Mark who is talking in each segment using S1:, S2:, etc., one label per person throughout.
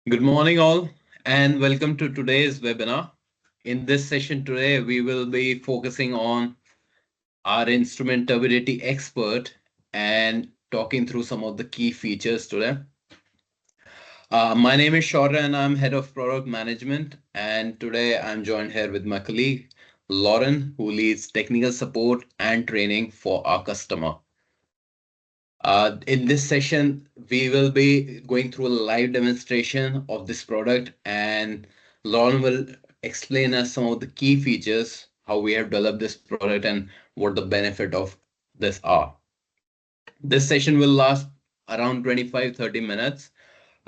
S1: Good morning, all, and welcome to today's webinar. In this session today, we will be focusing on our instrument turbidity expert and talking through some of the key features today. My name is Shaurya and I'm head of product management. And today I'm joined here with my colleague, Lauren, who leads technical support and training for our customer. In this session, we will be going through a live demonstration of this product, and Lauren will explain us some of the key features, how we have developed this product, and what the benefit of this are. This session will last around 25-30 minutes.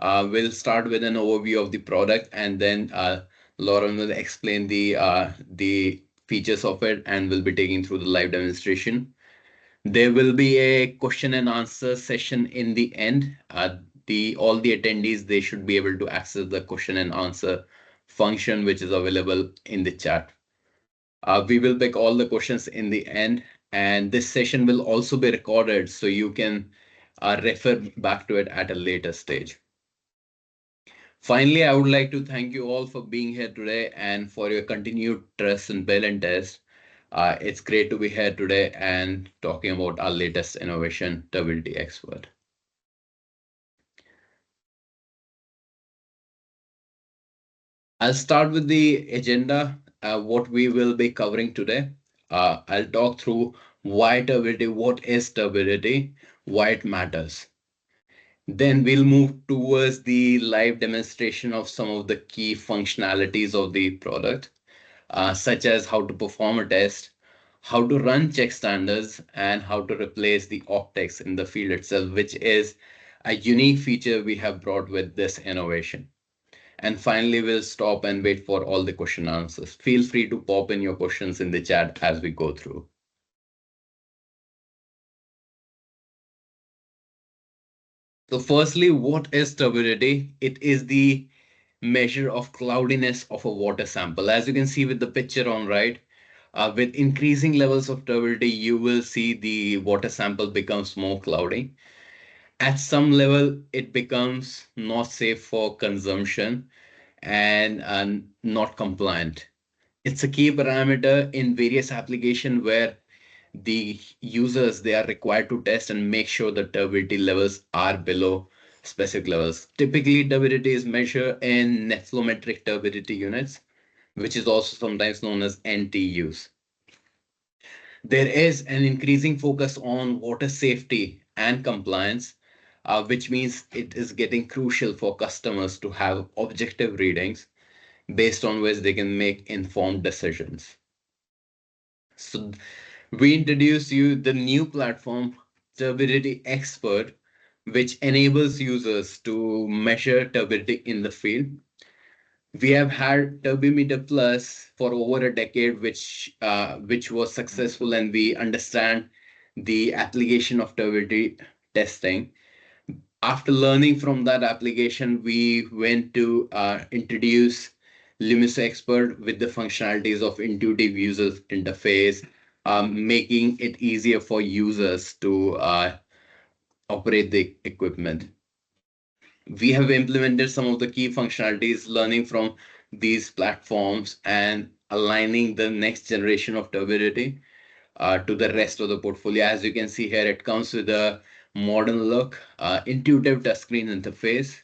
S1: We'll start with an overview of the product, and then Lauren will explain the features of it, and we'll be taking through the live demonstration. There will be a question and answer session in the end. The all the attendees, they should be able to access the question and answer function, which is available in the chat. We will pick all the questions in the end, and this session will also be recorded, so you can refer back to it at a later stage. Finally, I would like to thank you all for being here today and for your continued trust in Bell and Test. It's great to be here today and talking about our latest innovation, Turbidity Expert. I'll start with the agenda, what we will be covering today. I'll talk through why turbidity, what is turbidity, why it matters. Then we'll move towards the live demonstration of some of the key functionalities of the product, such as how to perform a test, how to run check standards, and how to replace the optics in the field itself, which is a unique feature we have brought with this innovation. And finally, we'll stop and wait for all the question answers. Feel free to pop in your questions in the chat as we go through. So firstly, what is turbidity? It is the measure of cloudiness of a water sample. As you can see with the picture on right, with increasing levels of turbidity, you will see the water sample becomes more cloudy. At some level, it becomes not safe for consumption and not compliant. It's a key parameter in various applications where the users, they are required to test and make sure the turbidity levels are below specific levels. Typically, turbidity is measured in nephelometric turbidity units, which is also sometimes known as NTUs. There is an increasing focus on water safety and compliance, which means it is getting crucial for customers to have objective readings based on which they can make informed decisions. So we introduce you the new platform, Turbidity Expert, which enables users to measure turbidity in the field. We have had Turbimeter Plus for over a decade, which was successful, and we understand the application of turbidity testing. After learning from that application, we went to introduce Lumis Expert with the functionalities of intuitive user interface, making it easier for users to operate the equipment. We have implemented some of the key functionalities, learning from these platforms and aligning the next generation of turbidity to the rest of the portfolio. As you can see here, it comes with a modern look, intuitive touchscreen interface.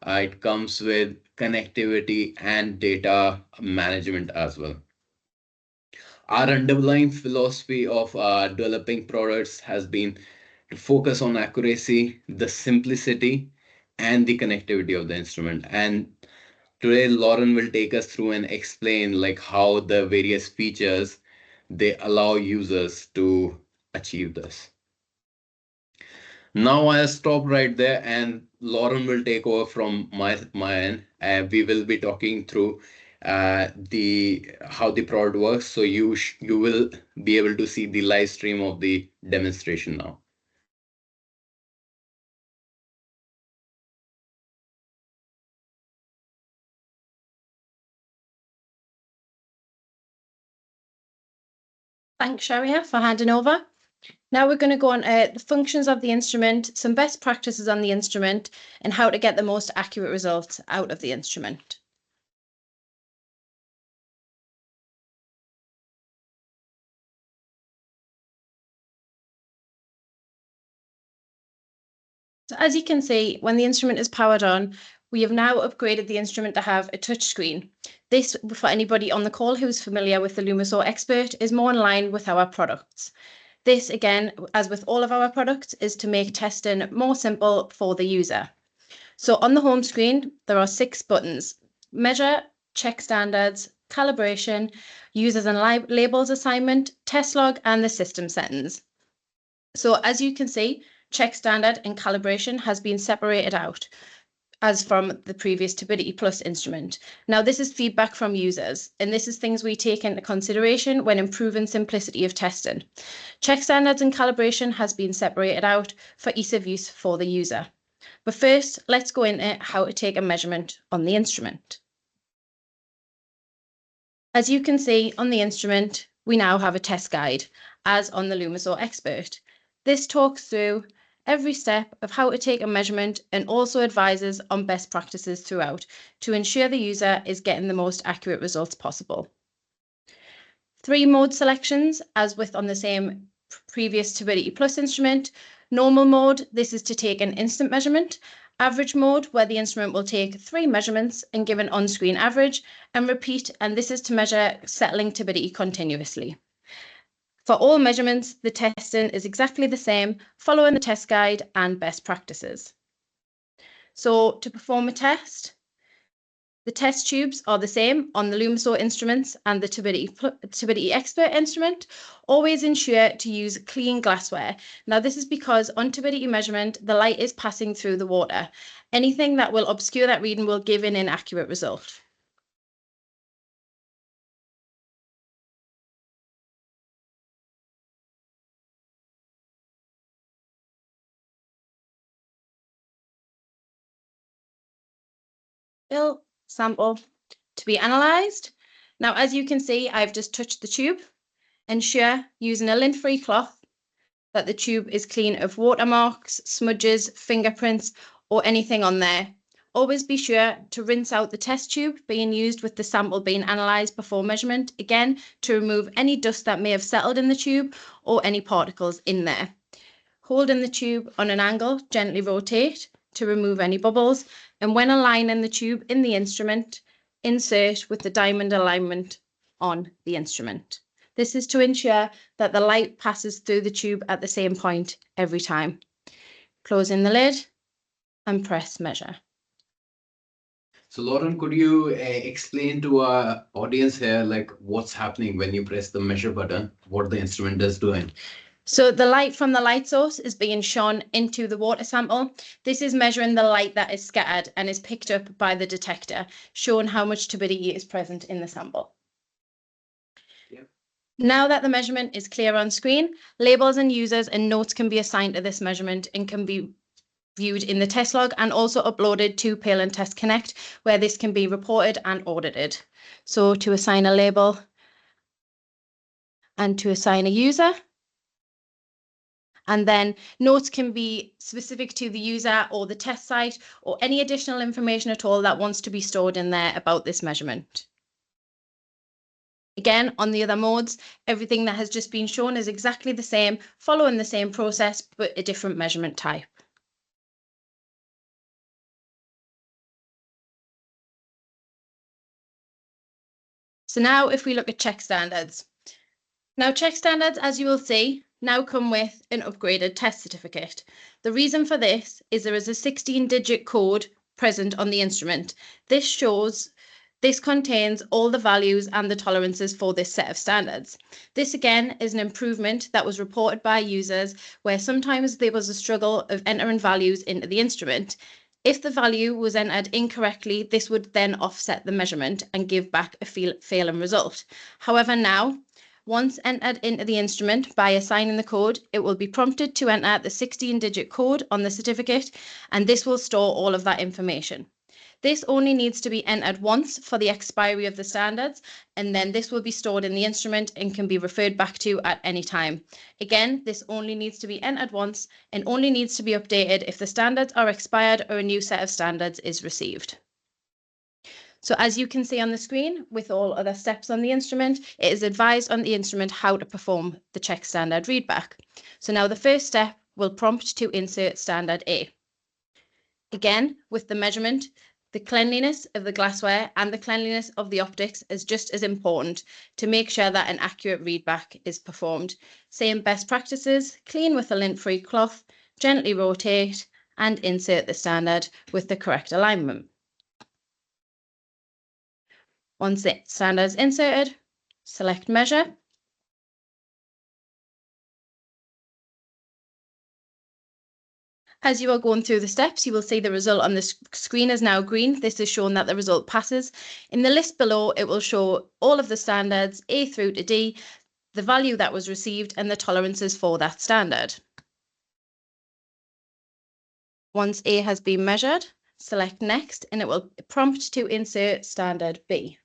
S1: It comes with connectivity and data management as well. Our underlying philosophy of developing products has been to focus on accuracy, the simplicity, and the connectivity of the instrument. And today, Lauren will take us through and explain like how the various features they allow users to achieve this. Now I'll stop right there, and Lauren will take over from my end. We will be talking through the how the product works, so you will be able to see the live stream of the demonstration now.
S2: Thanks, Sharia, for handing over. Now we're going to go on the functions of the instrument, some best practices on the instrument, and how to get the most accurate results out of the instrument. So as you can see, when the instrument is powered on, we have now upgraded the instrument to have a touch screen. This, for anybody on the call who's familiar with the Lumisaur Expert, is more in line with our products. This, again, as with all of our products, is to make testing more simple for the user. So on the home screen, there are 6 buttons: measure, check standards, calibration, users and labels assignment, test log, and the system settings. So as you can see, check standard and calibration has been separated out as from the previous Turbidity Plus instrument. Now, this is feedback from users, and this is things we take into consideration when improving simplicity of testing. Check standards and calibration has been separated out for ease of use for the user. But first, let's go into how to take a measurement on the instrument. As you can see on the instrument, we now have a test guide, as on the Lumisaur Expert. This talks through every step of how to take a measurement and also advises on best practices throughout to ensure the user is getting the most accurate results possible. 3 mode selections, as with on the same previous Turbidity Plus instrument. Normal mode, this is to take an instant measurement. Average mode, where the instrument will take 3 measurements and give an on-screen average, and repeat, and this is to measure settling turbidity continuously. For all measurements, the testing is exactly the same, following the test guide and best practices. So to perform a test, the test tubes are the same on the Lumisaur instruments and the Turbidity Expert instrument. Always ensure to use clean glassware. Now, this is because on turbidity measurement, the light is passing through the water. Anything that will obscure that reading will give an inaccurate result. Fill sample to be analysed. Now, as you can see, I've just touched the tube. Ensure, using a lint-free cloth, that the tube is clean of watermarks, smudges, fingerprints, or anything on there. Always be sure to rinse out the test tube being used with the sample being analysed before measurement, again, to remove any dust that may have settled in the tube or any particles in there. Holding the tube on an angle, gently rotate to remove any bubbles, and when aligning the tube in the instrument, insert with the diamond alignment on the instrument. This is to ensure that the light passes through the tube at the same point every time. Closing the lid and press measure.
S1: So Lauren, could you explain to our audience here, like what's happening when you press the measure button, what the instrument is doing?
S2: So the light from the light source is being shone into the water sample. This is measuring the light that is scattered and is picked up by the detector, showing how much turbidity is present in the sample. Now that the measurement is clear on screen, labels and users and notes can be assigned to this measurement and can be viewed in the test log and also uploaded to Pale and Test Connect, where this can be reported and audited. So to assign a label and to assign a user. And then notes can be specific to the user or the test site or any additional information at all that wants to be stored in there about this measurement. Again, on the other modes, everything that has just been shown is exactly the same, following the same process, but a different measurement type. So now if we look at check standards. Now check standards, as you will see, now come with an upgraded test certificate. The reason for this is there is a 16-digit code present on the instrument. This contains all the values and the tolerances for this set of standards. This again is an improvement that was reported by users where sometimes there was a struggle of entering values into the instrument. If the value was entered incorrectly, this would then offset the measurement and give back a failing result. However, now, once entered into the instrument by assigning the code, it will be prompted to enter the 16-digit code on the certificate, and this will store all of that information. This only needs to be entered once for the expiry of the standards, and then this will be stored in the instrument and can be referred back to at any time. Again, this only needs to be entered once and only needs to be updated if the standards are expired or a new set of standards is received. So as you can see on the screen, with all other steps on the instrument, it is advised on the instrument how to perform the check standard readback. So now the first step will prompt to insert standard A. Again, with the measurement, the cleanliness of the glassware and the cleanliness of the optics is just as important to make sure that an accurate readback is performed. Same best practices: clean with a lint-free cloth, gently rotate, and insert the standard with the correct alignment. Once the standard is inserted, select measure. As you are going through the steps, you will see the result on the screen is now green. This is showing that the result passes. In the list below, it will show all of the standards, A through to D, the value that was received, and the tolerances for that standard. Once A has been measured, select Next, and it will prompt to insert standard B.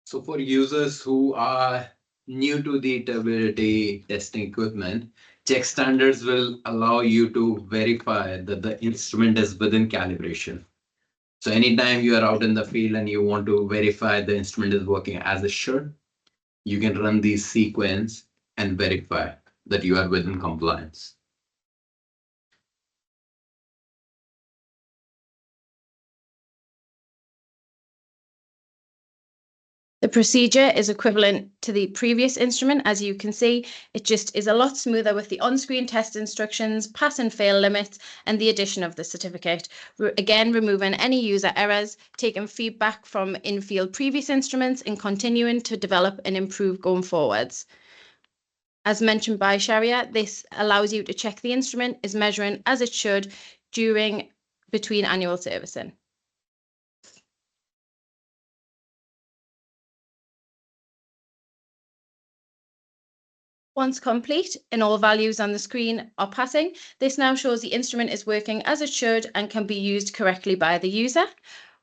S1: So for users who are new to the turbidity testing equipment, check standards will allow you to verify that the instrument is within calibration. So anytime you are out in the field and you want to verify the instrument is working as it should, you can run these sequence and verify that you are within compliance.
S2: The procedure is equivalent to the previous instrument. As you can see, it just is a lot smoother with the on-screen test instructions, pass and fail limits, and the addition of the certificate. Again, removing any user errors, taking feedback from in-field previous instruments, and continuing to develop and improve going forwards. As mentioned by Sharia, this allows you to check the instrument is measuring as it should between annual servicing. Once complete and all values on the screen are passing, this now shows the instrument is working as it should and can be used correctly by the user.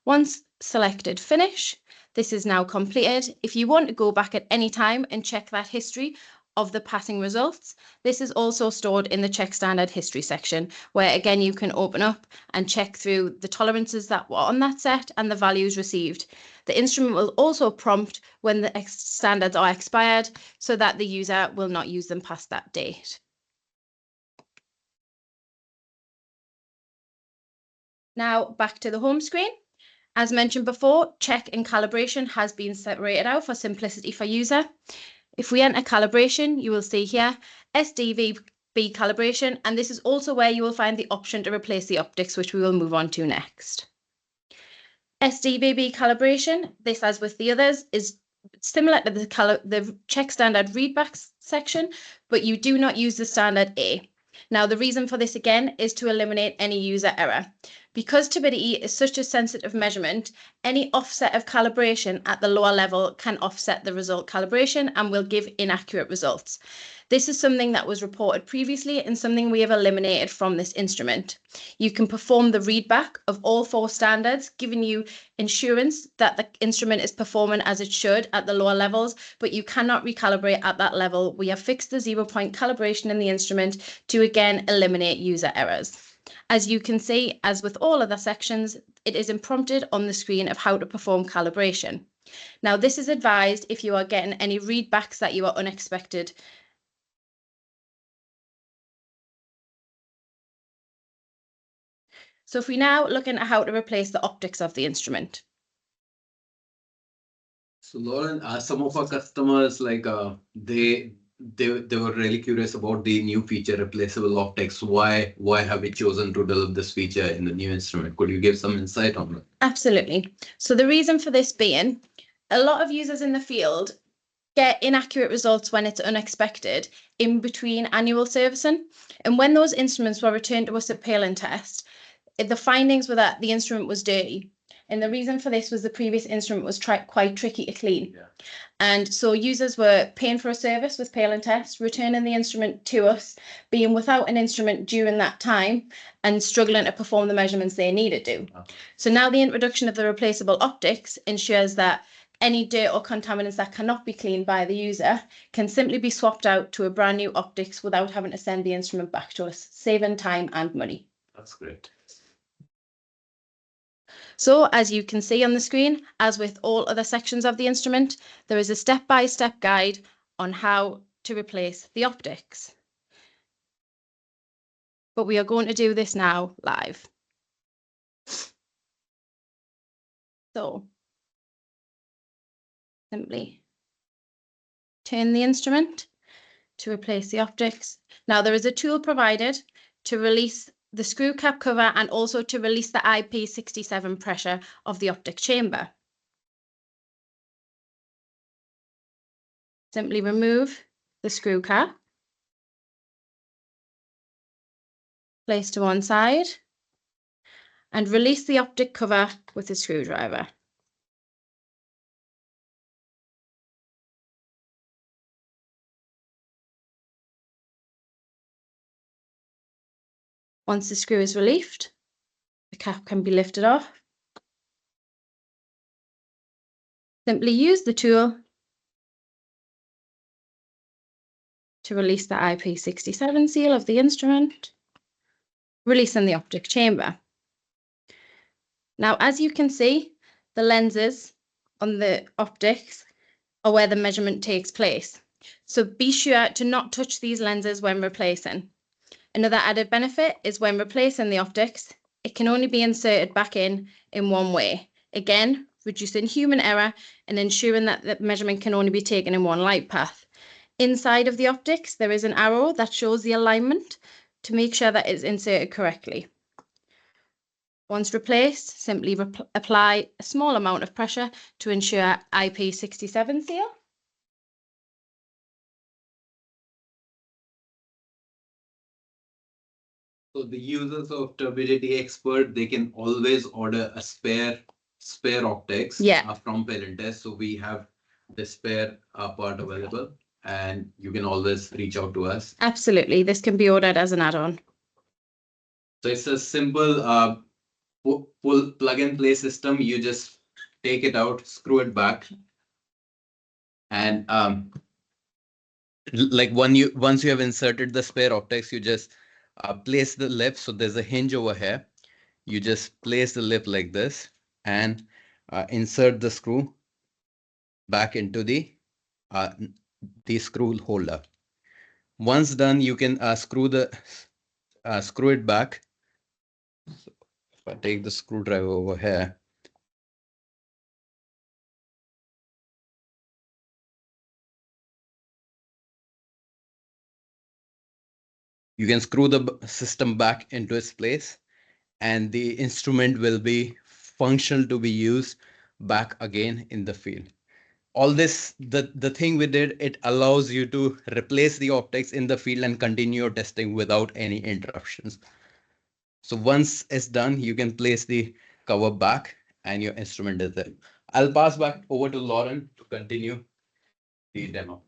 S2: Once selected Finish, this is now completed. If you want to go back at any time and check that history of the passing results, this is also stored in the Check Standard History section, where again you can open up and check through the tolerances that were on that set and the values received. The instrument will also prompt when the standards are expired so that the user will not use them past that date. Now back to the home screen. As mentioned before, check and calibration has been separated out for simplicity for user. If we enter calibration, you will see here SDVB calibration, and this is also where you will find the option to replace the optics, which we will move on to next. SDVB calibration, this as with the others, is similar to the check standard readback section, but you do not use the standard A. Now, the reason for this again is to eliminate any user error. Because turbidity is such a sensitive measurement, any offset of calibration at the lower level can offset the result calibration and will give inaccurate results. This is something that was reported previously and something we have eliminated from this instrument. You can perform the readback of all 4 standards, giving you assurance that the instrument is performing as it should at the lower levels, but you cannot recalibrate at that level. We have fixed the 0-point calibration in the instrument to again eliminate user errors. As you can see, as with all other sections, it is prompted on the screen of how to perform calibration. Now, this is advised if you are getting any readbacks that you are unexpected. So if we now look into how to replace the optics of the instrument.
S1: So Lauren, some of our customers, they were really curious about the new feature, replaceable optics. Why have we chosen to develop this feature in the new instrument? Could you give some insight on that?
S2: Absolutely. So the reason for this being, a lot of users in the field get inaccurate results when it's unexpected in between annual servicing. And when those instruments were returned to us at pale and test, the findings were that the instrument was dirty. And the reason for this was the previous instrument was quite tricky to clean. Yeah. And so users were paying for a service with Pale and Test, returning the instrument to us, being without an instrument during that time and struggling to perform the measurements they needed to. So now the introduction of the replaceable optics ensures that any dirt or contaminants that cannot be cleaned by the user can simply be swapped out to a brand new optics without having to send the instrument back to us, saving time and money.
S1: That's great.
S2: So as you can see on the screen, as with all other sections of the instrument, there is a step-by-step guide on how to replace the optics. But we are going to do this now live. So simply turn the instrument to replace the optics. Now there is a tool provided to release the screw cap cover and also to release the IP67 pressure of the optic chamber. Simply remove the screw cap, place to one side, and release the optic cover with a screwdriver. Once the screw is relieved, the cap can be lifted off. Simply use the tool to release the IP67 seal of the instrument, releasing the optic chamber. Now, as you can see, the lenses on the optics are where the measurement takes place. So be sure to not touch these lenses when replacing. Another added benefit is when replacing the optics, it can only be inserted back in one way. Again, reducing human error and ensuring that the measurement can only be taken in one light path. Inside of the optics, there is an arrow that shows the alignment to make sure that it's inserted correctly. Once replaced, simply apply a small amount of pressure to ensure IP67 seal.
S1: So the users of Turbidity Expert, they can always order a spare optics from Pale and Test. So we have the spare part available and you can always reach out to us.
S2: Absolutely. This can be ordered as an add-on.
S1: So it's a simple pull plug and play system. You just take it out, screw it back, and like once you have inserted the spare optics, you just place the lip. So there's a hinge over here. You just place the lip like this and insert the screw back into the screw holder. Once done, you can screw it back. So if I take the screwdriver over here, you can screw the system back into its place and the instrument will be functional to be used back again in the field. All this, the thing we did, it allows you to replace the optics in the field and continue your testing without any interruptions. So once it's done, you can place the cover back and your instrument is there. I'll pass back over to Lauren to continue the demo.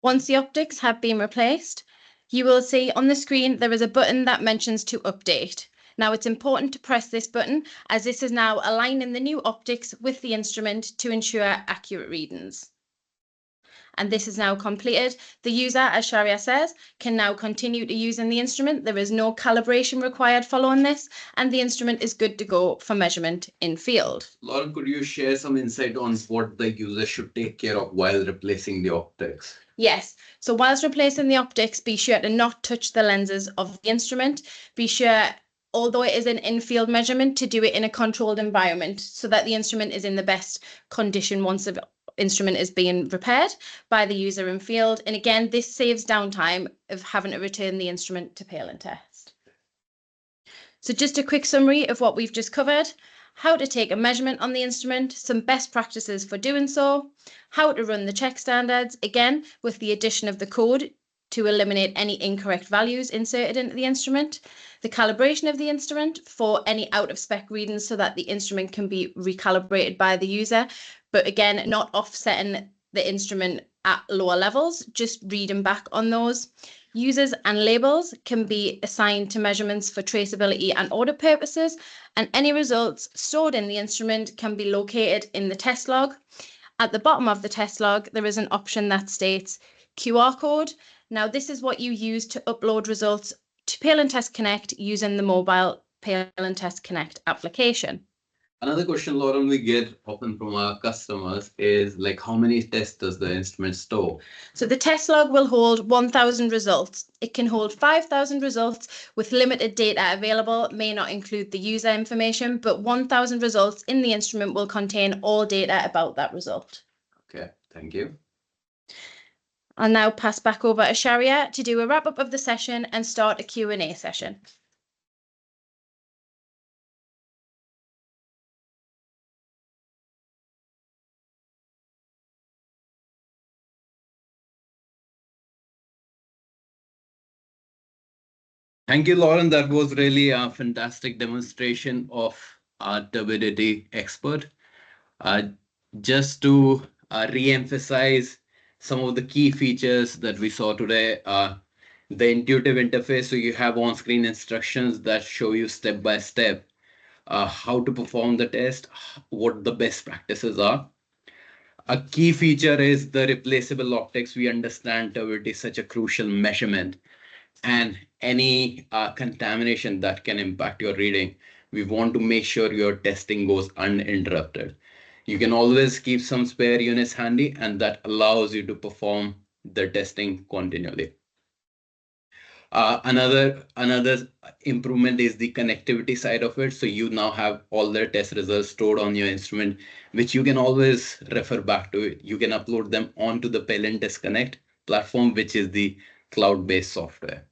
S2: Once the optics have been replaced, you will see on the screen there is a button that mentions to update. Now it's important to press this button as this is now aligning the new optics with the instrument to ensure accurate readings. And this is now completed. The user, as Sharia says, can now continue to using the instrument. There is no calibration required following this, and the instrument is good to go for measurement in field.
S1: Lauren, could you share some insight on what the user should take care of while replacing the optics?
S2: Yes. So whilst replacing the optics, be sure to not touch the lenses of the instrument. Be sure, although it is an in-field measurement, to do it in a controlled environment so that the instrument is in the best condition once the instrument is being repaired by the user in field. And again, this saves downtime of having to return the instrument to Pale and Test. So just a quick summary of what we've just covered: how to take a measurement on the instrument, some best practices for doing so, how to run the check standards, again with the addition of the code to eliminate any incorrect values inserted into the instrument, the calibration of the instrument for any out of spec readings so that the instrument can be recalibrated by the user, but again, not offsetting the instrument at lower levels, just reading back on those. Users and labels can be assigned to measurements for traceability and audit purposes, and any results stored in the instrument can be located in the test log. At the bottom of the test log, there is an option that states QR code. Now, this is what you use to upload results to Pale and Test Connect using the mobile Pale and Test Connect application.
S1: Another question, Lauren, we get often from our customers is like, how many tests does the instrument store?
S2: So the test log will hold 1,000 results. It can hold 5,000 results with limited data available, may not include the user information, but 1,000 results in the instrument will contain all data about that result.
S1: Okay, thank you.
S2: I'll now pass back over to Sharia to do a wrap up of the session and start a Q&A session.
S1: Thank you, Lauren. That was really a fantastic demonstration of our turbidity expert. Just to re-emphasize some of the key features that we saw today, the intuitive interface. So you have on-screen instructions that show you step by step how to perform the test, what the best practices are. A key feature is the replaceable optics. We understand turbidity is such a crucial measurement, and any contamination that can impact your reading, we want to make sure your testing goes uninterrupted. You can always keep some spare units handy, and that allows you to perform the testing continually. Another improvement is the connectivity side of it. So you now have all the test results stored on your instrument, which you can always refer back to it. You can upload them onto the Pale Test Connect platform, which is the cloud-based software.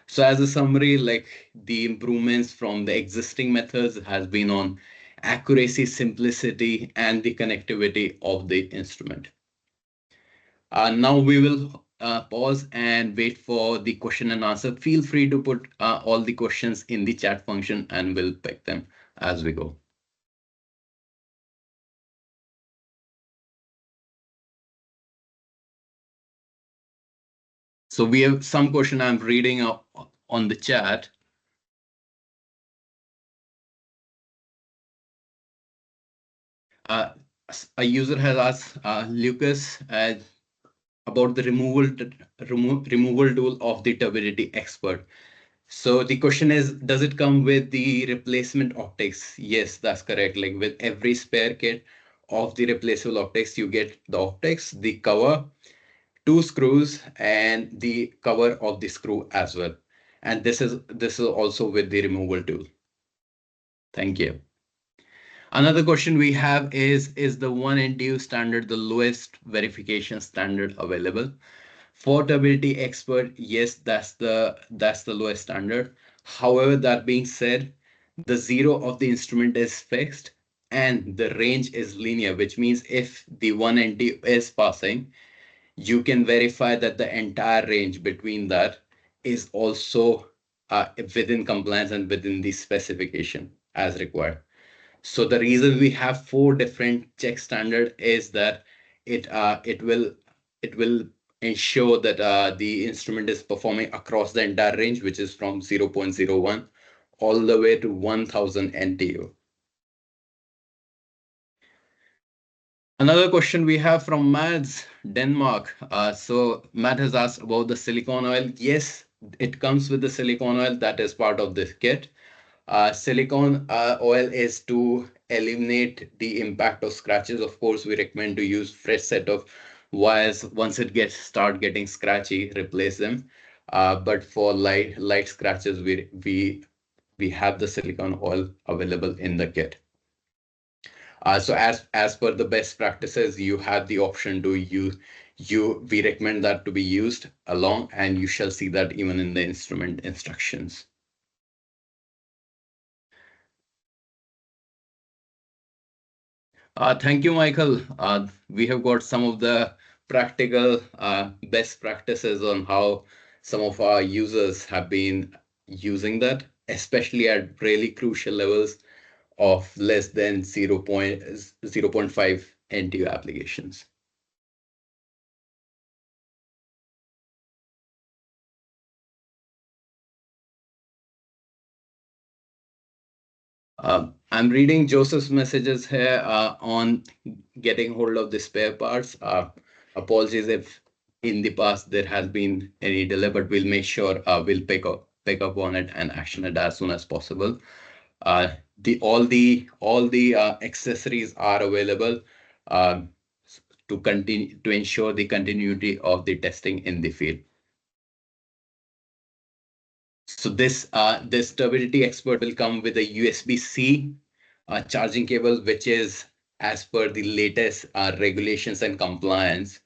S1: So as a summary, like the improvements from the existing methods has been on accuracy, simplicity, and the connectivity of the instrument. Now we will pause and wait for the question and answer. Feel free to put all the questions in the chat function and we'll pick them as we go. So we have some question I'm reading on the chat. A user has asked Lucas about the removal tool of the turbidity expert. So the question is, does it come with the replacement optics? Yes, that's correct. Like with every spare kit of the replaceable optics, you get the optics, the cover, 2 screws, and the cover of the screw as well. And this is also with the removal tool. Thank you. Another question we have is the 1NTU standard the lowest verification standard available? For turbidity expert, yes, that's the lowest standard. However, that being said, the zero of the instrument is fixed and the range is linear, which means if the 1NTU is passing, you can verify that the entire range between that is also within compliance and within the specification as required. So the reason we have 4 different check standard is that it will ensure that the instrument is performing across the entire range, which is from 0.01 all the way to 1000 NTU. Another question we have from Mads, Denmark. So Matt has asked about the silicone oil. Yes, it comes with the silicone oil that is part of this kit. Silicone oil is to eliminate the impact of scratches. Of course, we recommend to use fresh set of wires. Once it start getting scratchy, replace them. But for light scratches, we have the silicone oil available in the kit. So as per the best practices, you have the option to use. We recommend that to be used along, and you shall see that even in the instrument instructions. Thank you, Michael. We have got some of the practical best practices on how some of our users have been using that, especially at really crucial levels of less than 0.5 NTU applications. I'm reading Joseph's messages here on getting hold of the spare parts. Apologies if in the past there has been any delay, but we'll make sure we'll pick up on it and action it as soon as possible. All the accessories are available um, to continue to ensure the continuity of the testing in the field. So this Turbidity Expert will come with a USB-C charging cable, which is as per the latest regulations and compliance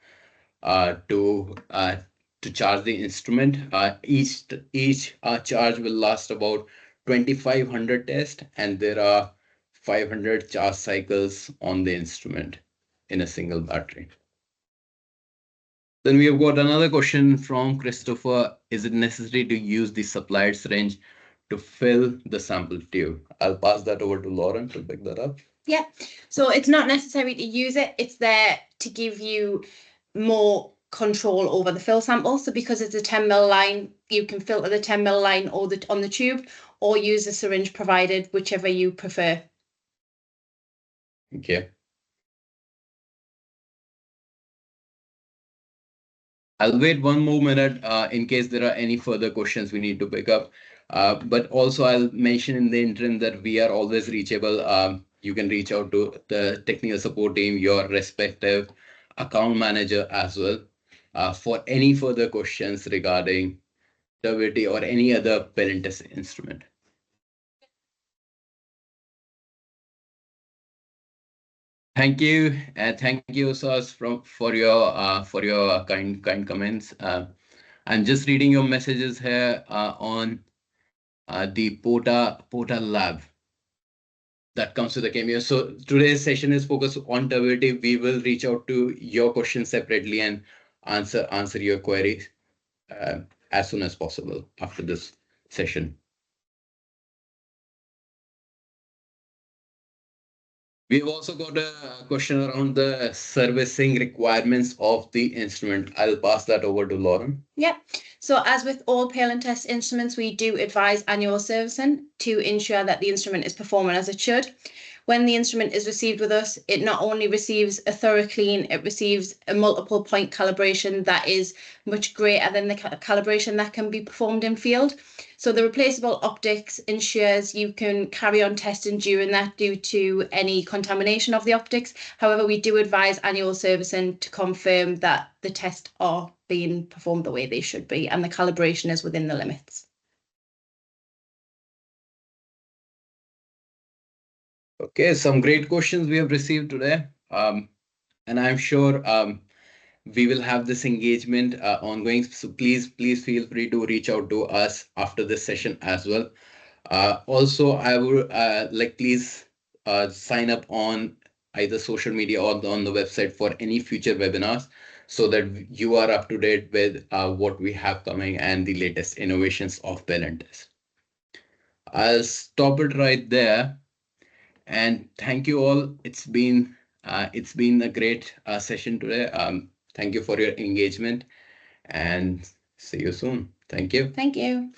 S1: uh, to uh, to charge the instrument. Each charge will last about 2,500 tests, and there are 500 charge cycles on the instrument in a single battery. Then we have got another question from Christopher. Is it necessary to use the supplied syringe to fill the sample tube? I'll pass that over to Lauren to pick that up.
S2: Yeah, so it's not necessary to use it. It's there to give you more control over the fill sample. So because it's a 10 ml line, you can filter the 10 ml line or on the tube, or use a syringe provided, whichever you prefer.
S1: Okay. I'll wait one more minute in case there are any further questions we need to pick up. But also, I'll mention in the interim that we are always reachable. You can reach out to the technical support team, your respective account manager as well, for any further questions regarding turbidity or any other parent test instrument. Thank you, and thank you, Sas, for your kind comments. I'm just reading your messages here on the POTA lab that comes to the cameo. So today's session is focused on turbidity. We will reach out to your questions separately and answer your queries as soon as possible after this session. We've also got a question around the servicing requirements of the instrument. I'll pass that over to Lauren.
S2: Yep. So as with all pale and test instruments, we do advise annual servicing to ensure that the instrument is performing as it should. When the instrument is received with us, it not only receives a thorough clean, it receives a multiple point calibration that is much greater than the calibration that can be performed in field. So the replaceable optics ensures you can carry on testing during that due to any contamination of the optics. However, we do advise annual servicing to confirm that the tests are being performed the way they should be and the calibration is within the limits.
S1: Okay, some great questions we have received today. And I'm sure we will have this engagement ongoing. So please feel free to reach out to us after this session as well. Also, I would please sign up on either social media or on the website for any future webinars so that you are up to date with what we have coming and the latest innovations of Palantis. I'll stop it right there. And thank you all. It's been a great session today. Thank you for your engagement and see you soon. Thank you.
S2: Thank you.